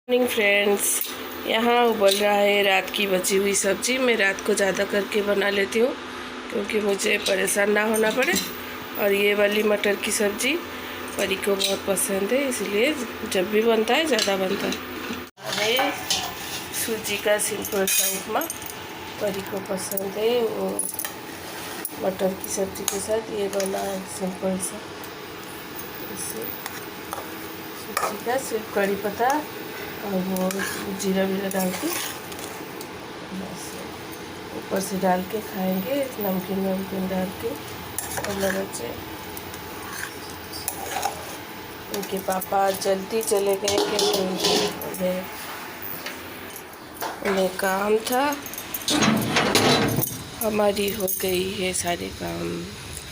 Morning friends, यहाँ उबल रहा है रात की बची हुई सब्जी। मैं रात को ज़्यादा करके बना लेती हूँ क्योंकि मुझे परेशान ना होना पड़े। और ये वाली मटर की सब्ज़ी परी को बहुत पसंद है, इसलिए जब भी बनता है ज़्यादा बनता है। अरे सूजी का सिंपल सा उपमा परी को पसंद है, वो मटर की सब्ज़ी के साथ ये बना है सिंपल सा। इससे सूजी का सिर्फ कड़ी पत्ता और वो जीरा वीरा डाल के बस ऊपर से डाल के खाएंगे, नमकीन वमकीन डाल के। और बच्चे उनके पापा जल्दी चले गए क्योंकि उन्हें काम था। हमारी हो गई है सारे काम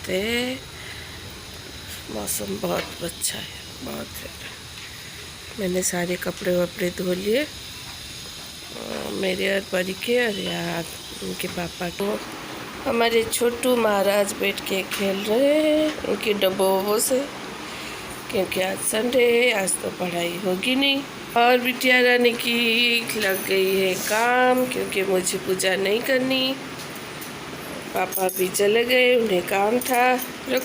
थे। मौसम बहुत अच्छा है, बहुत है। मैंने सारे कपड़े वपड़े धो लिए, मेरे और परी के और यहाँ उनके पापा को। हमारे छोटू महाराज बैठ के खेल रहे हैं उनके डब्बों से, क्योंकि आज संडे है, आज तो पढ़ाई होगी नहीं। और बिटिया रानी की लग गई है काम, क्योंकि मुझे पूजा नहीं करनी। पापा भी चले गए, उन्हें काम था। रुक,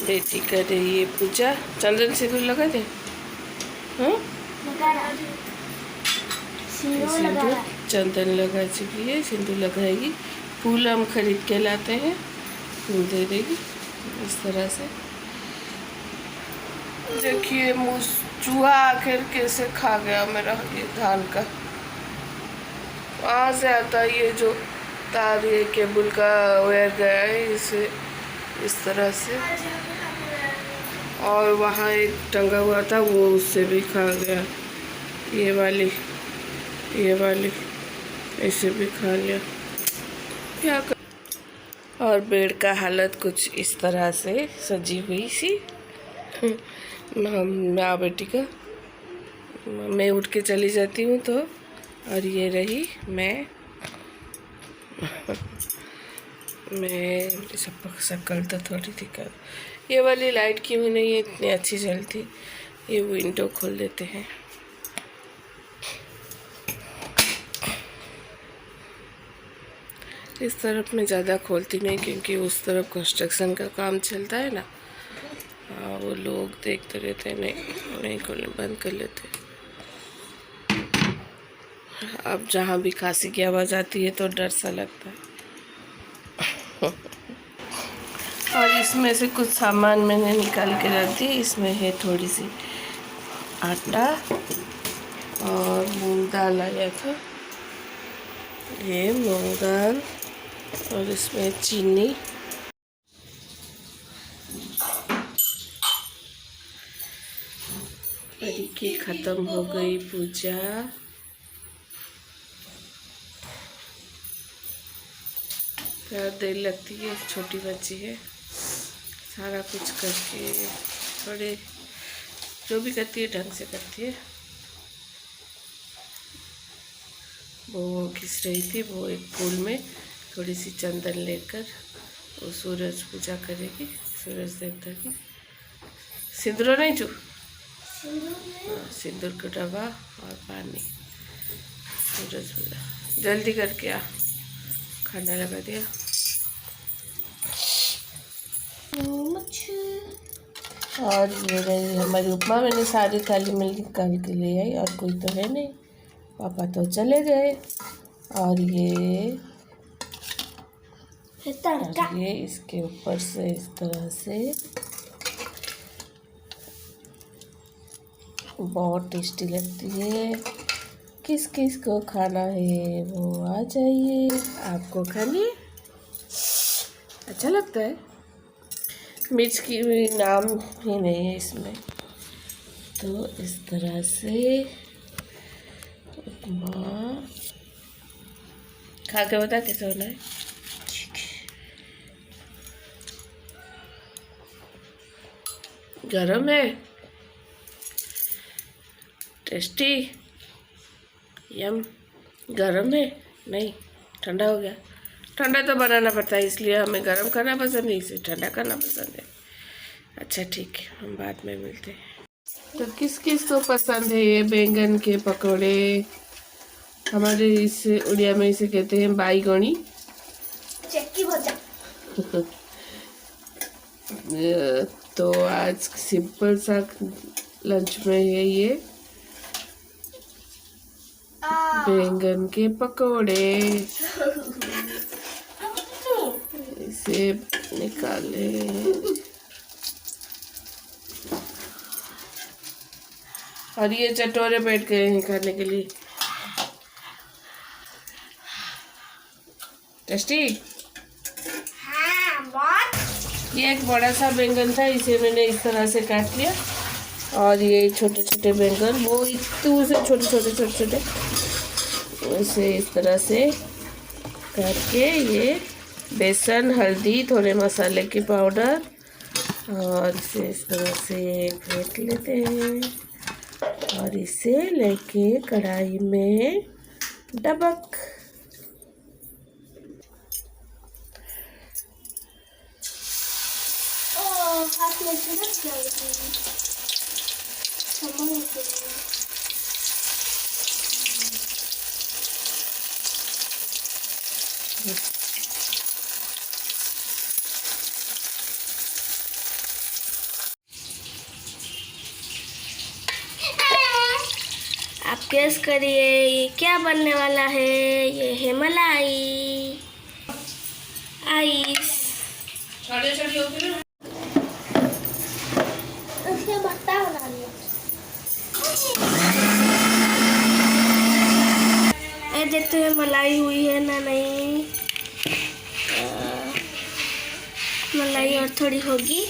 बेटी कर रही है पूजा। चंदन सिंदूर लगा दे। सिंदूर चंदन लगा चुकी है, सिंदूर लगाएगी। फूल हम खरीद के लाते हैं, फूल दे देगी इस तरह से। देखिए चूहा आखिर कैसे खा गया मेरा ये धान का। वहाँ से आता है ये जो तार, ये केबल का वायर गया है इसे इस तरह से। और वहाँ एक टंगा हुआ था, वो उससे भी खा गया। ये वाली ऐसे भी खा लिया। क्या कर। और बेड का हालत कुछ इस तरह से सजी हुई सी। माँ बेटी का मैं उठ के चली जाती हूँ तो, और ये रही मैं सब शक्ल तो थोड़ी दिक्कत। ये वाली लाइट क्यों नहीं है इतनी अच्छी जलती। ये विंडो खोल देते हैं। इस तरफ मैं ज़्यादा खोलती नहीं, क्योंकि उस तरफ कंस्ट्रक्शन का काम चलता है ना। हाँ, वो लोग देखते रहते हैं, नहीं खोलने, बंद कर लेते। अब जहाँ भी खांसी की आवाज़ आती है तो डर सा लगता है। और इसमें से कुछ सामान मैंने निकाल के रख दी। इसमें है थोड़ी सी आटा और मूंग दाल आया था, ये मूंग दाल, और इसमें चीनी। परी की ख़त्म हो गई पूजा। क्या देर लगती है, छोटी बच्ची है, सारा कुछ करके थोड़े जो भी करती है ढंग से करती है। वो घिस रही थी, वो एक फूल में थोड़ी सी चंदन लेकर वो सूरज पूजा करेगी, सूरज देवता की। सिंदूर नहीं चू, सिंदूर का डब्बा और पानी, सूरज पूजा। जल्दी करके आ, खाना लगा दिया। और ये रही हमारी उपमा। मैंने सारी थाली में निकाल के ले आई, और कोई तो है नहीं, पापा तो चले गए। और ये इसके ऊपर से इस तरह से बहुत टेस्टी लगती है। किस किस को खाना है वो आ जाइए, आपको खानी है, अच्छा लगता है। मिर्च की भी नाम ही नहीं है इसमें। तो इस तरह से उपमा खा के बता कैसे होना है। गरम है, टेस्टी, यम। गरम है, नहीं ठंडा हो गया। ठंडा तो बनाना पड़ता है, इसलिए हमें गरम करना पसंद है, इसे ठंडा करना पसंद है। अच्छा ठीक है, हम बाद में मिलते हैं। तो किस किस को पसंद है ये बैंगन के पकौड़े? हमारे इस उड़िया में इसे कहते हैं बाईगणी। चक्की भजा। तो आज सिंपल सा लंच में है ये बैंगन के पकौड़े। इसे निकाले और ये चटोरे बैठ गए हैं खाने के लिए। टेस्टी। हाँ बहुत। ये एक बड़ा सा बैंगन था, इसे मैंने इस तरह से काट लिया। और ये छोटे छोटे बैंगन, वो इतने से छोटे छोटे छोटे छोटे, इसे इस तरह से काट के ये बेसन, हल्दी, थोड़े मसाले की पाउडर और इसे इस तरह से फेंट लेते हैं और इसे लेके कढ़ाई में डबक। हाथ में छिड़क आप गेस करिए ये क्या बनने वाला है? ये है मलाई आइस। उसके भट्टा बना लिया। ये देखते हैं मलाई हुई है ना नहीं। मलाई और थोड़ी होगी,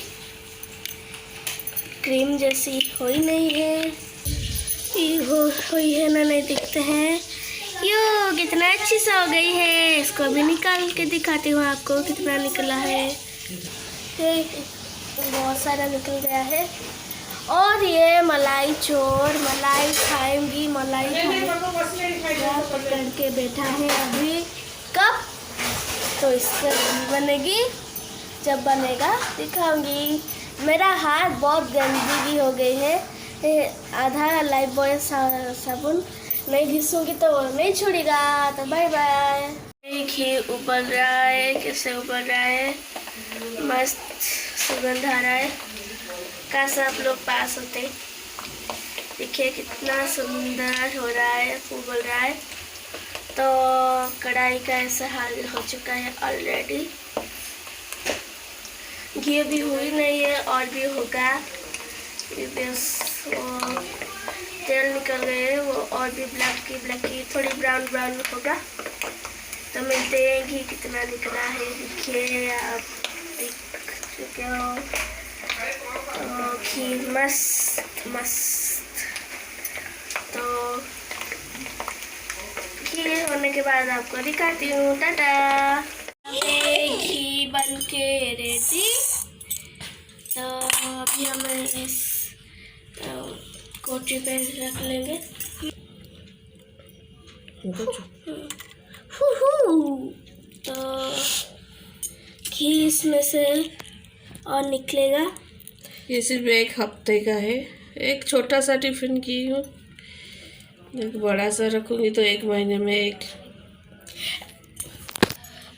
क्रीम जैसी हो ही नहीं है। ये हुई है ना नहीं, दिखते हैं। यो कितना अच्छी सा हो गई है। इसको भी निकाल के दिखाती हूँ आपको कितना निकला है। बहुत सारा निकल गया है। और ये मलाई चोर, मलाई खाएंगी, मलाई पकड़ के बैठा है अभी। कब? तो इससे बनेगी, जब बनेगा दिखाऊंगी। मेरा हाथ बहुत गंदगी हो गई है। आधा लाइफ बॉय साबुन नहीं घिसूंगी तो नहीं छोड़ेगा। तो बाय बाय। घी उबल रहा है, कैसे उबल रहा है, मस्त सुगंध आ रहा है। काश आप लोग पास होते। देखिए कितना सुंदर हो रहा है, उबल रहा है। तो कढ़ाई का ऐसा हाल हो चुका है ऑलरेडी। घी भी हुई नहीं है और भी होगा। बस वो तेल निकल गए, वो और भी ब्लैक की थोड़ी ब्राउन होगा। तो मिलते हैं घी कितना निकला है। देखिए आप देख चुके हो। तो घी मस्त मस्त। तो घी होने के बाद आपको दिखाती हूँ। टाटा। घी बन के रेडी। तो अभी हम इस कोटी पे रख लेंगे। तो घी इसमें से और निकलेगा। ये सिर्फ एक हफ्ते का है। एक छोटा सा टिफिन की हूँ, एक बड़ा सा रखूँगी तो 1 महीने में एक।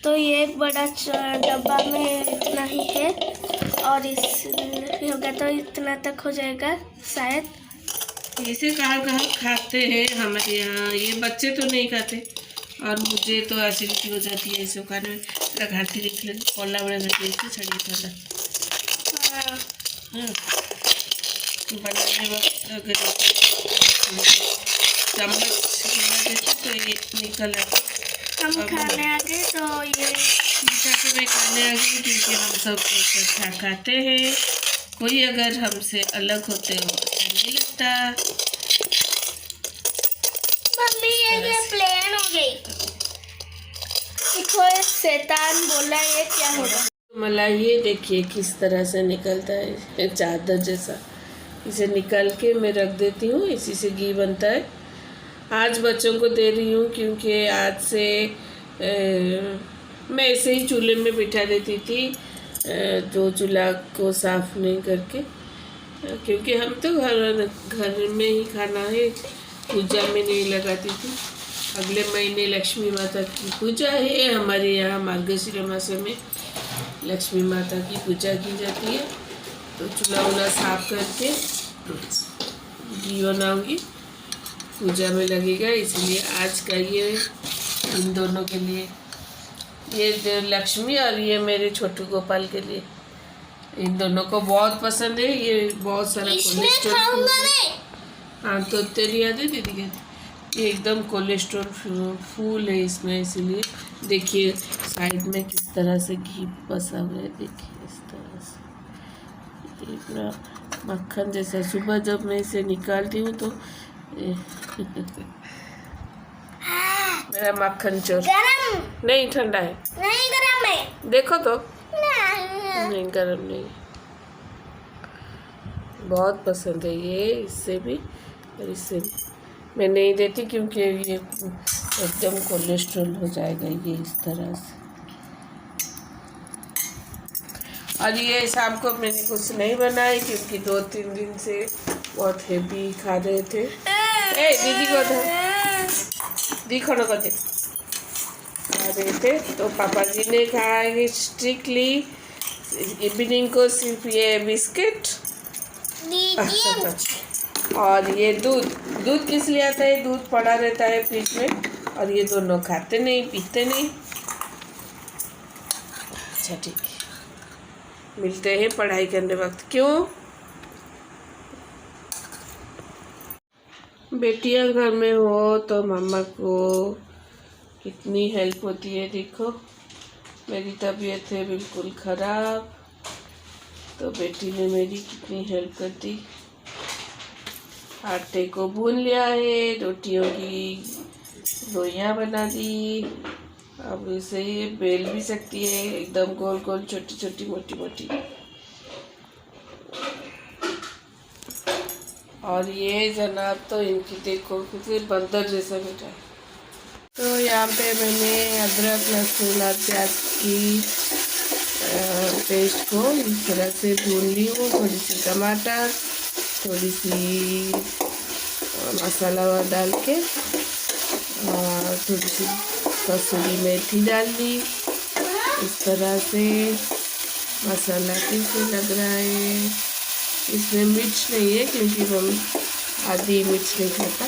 तो ये एक बड़ा डब्बा में इतना ही है और इस होगा तो इतना तक हो जाएगा शायद। इसे कहाँ कहाँ खाते हैं हमारे यहाँ, ये बच्चे तो नहीं खाते और मुझे तो एसिडिटी हो जाती है इसे खाने में। घाटी देख ले, कोला बड़ा घाटी इससे छड़ी थोड़ा। बनाने वक्त अगर चम्मच हिला देते तो ये निकल आता। हम खाने आ गए तो ये मीठा के मैं खाने आ गई क्योंकि हम सब इकट्ठा खाते हैं। कोई अगर हमसे अलग होते हो अच्छा नहीं लगता। मम्मी ये प्लेन हो गई। देखो शैतान बोला ये क्या होगा। मलाई ये देखिए किस तरह से निकलता है, चादर जैसा। इसे निकाल के मैं रख देती हूँ, इसी से घी बनता है। आज बच्चों को दे रही हूँ क्योंकि आज से मैं ऐसे ही चूल्हे में बिठा देती थी, जो चूल्हा को साफ़ नहीं करके। क्योंकि हम तो घर घर में ही खाना है, पूजा में नहीं लगाती थी। अगले महीने लक्ष्मी माता की पूजा है हमारे यहाँ, मार्गशीर मास में लक्ष्मी माता की पूजा की जाती है। तो चूल्हा वूल्हा साफ करके घी बनाऊँगी, पूजा में लगेगा, इसलिए आज का ये इन दोनों के लिए, ये लक्ष्मी और ये मेरे छोटू गोपाल के लिए। इन दोनों को बहुत पसंद है, ये बहुत सारा कोलेस्ट्रॉल। हाँ तो तेरी याद है दीदी कहती, ये एकदम कोलेस्ट्रॉल फूल है इसमें, इसीलिए देखिए साइड में किस तरह से घी बसा हुआ है, देखिए इस तरह से, ये पूरा मक्खन जैसा। सुबह जब मैं इसे निकालती हूँ तो मेरा मक्खन चोर। गरम नहीं, ठंडा है। नहीं, गरम है। देखो तो। नहीं, गरम नहीं, बहुत पसंद है ये, इससे भी और इससे भी। मैं नहीं देती क्योंकि ये एकदम कोलेस्ट्रॉल हो जाएगा ये इस तरह से। और ये शाम को मैंने कुछ नहीं बनाई क्योंकि 2-3 दिन से बहुत हेवी खा रहे थे। ए दीदी को दिखो न कते खा रहे थे, तो पापा जी ने कहा कि स्ट्रिक्टली इवनिंग को सिर्फ ये बिस्किट और ये दूध किस लिए आता है, दूध पड़ा रहता है फ्रिज में, और ये दोनों खाते नहीं पीते नहीं। अच्छा ठीक है, मिलते हैं पढ़ाई करने वक्त। क्यों बेटियां घर में हो तो मम्मा को कितनी हेल्प होती है। देखो मेरी तबीयत है बिल्कुल ख़राब, तो बेटी ने मेरी कितनी हेल्प कर दी। आटे को भून लिया है, रोटियों की लोइयाँ बना दी, अब इसे ये बेल भी सकती है, एकदम गोल गोल छोटी छोटी मोटी मोटी। और ये जनाब तो इनकी देखो किसी बंदर जैसा बैठा है। तो यहाँ पे मैंने अदरक लहसुन और प्याज की पेस्ट को इस तरह से भून ली हूँ, थोड़ी सी टमाटर, थोड़ी सी मसाला डाल के, और थोड़ी सी कसूरी मेथी डाल दी। इस तरह से मसाला कैसे लग रहा है। इसमें मिर्च नहीं है क्योंकि हम आधी मिर्च नहीं खाता।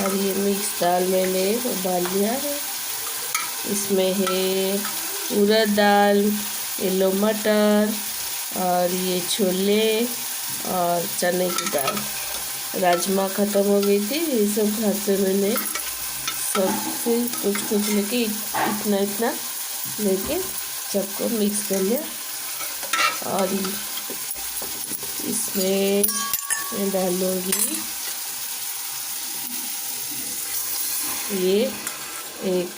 और ये मिक्स दाल मैंने उबाल लिया है, इसमें है उड़द दाल, येलो मटर, और ये छोले और चने की दाल। राजमा ख़त्म हो गई थी, ये सब घर से मैंने सबसे कुछ लेके इतना लेके सबको मिक्स कर लिया। और इसमें मैं डालूँगी ये एक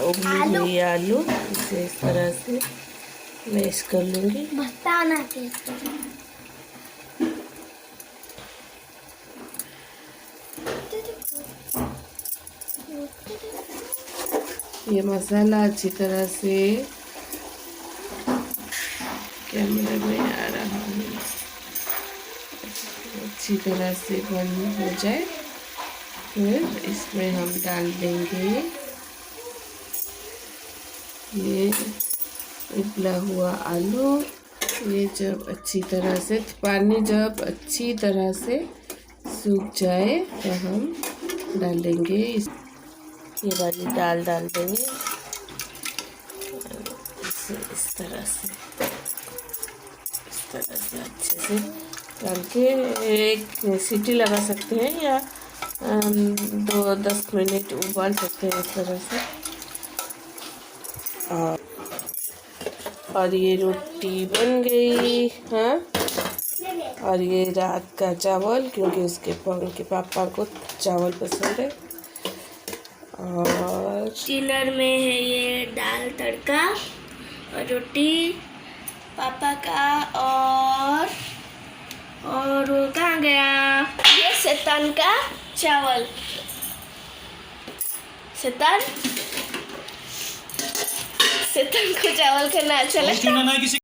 उबली हुई आलू, इसे इस तरह से मैश कर लूँगी। बताना ये मसाला अच्छी तरह से कैमरे में आ रहा है, अच्छी तरह से बन हो जाए, फिर इसमें हम डाल देंगे ये उबला हुआ आलू। ये जब अच्छी तरह से पानी जब अच्छी तरह से सूख जाए तो हम डालेंगे ये वाली दाल डाल देंगे, इसे इस तरह से अच्छे से डाल के एक सीटी लगा सकते हैं या 2-10 मिनट उबाल सकते हैं इस तरह से। और ये रोटी बन गई। हाँ, और ये रात का चावल, क्योंकि उसके पापा को चावल पसंद है। और डिनर में है ये दाल तड़का और रोटी पापा का, और वो कहाँ गया, ये शैतान का चावल। चेतन को चावल खाना अच्छा लगता है। चूना ना किसी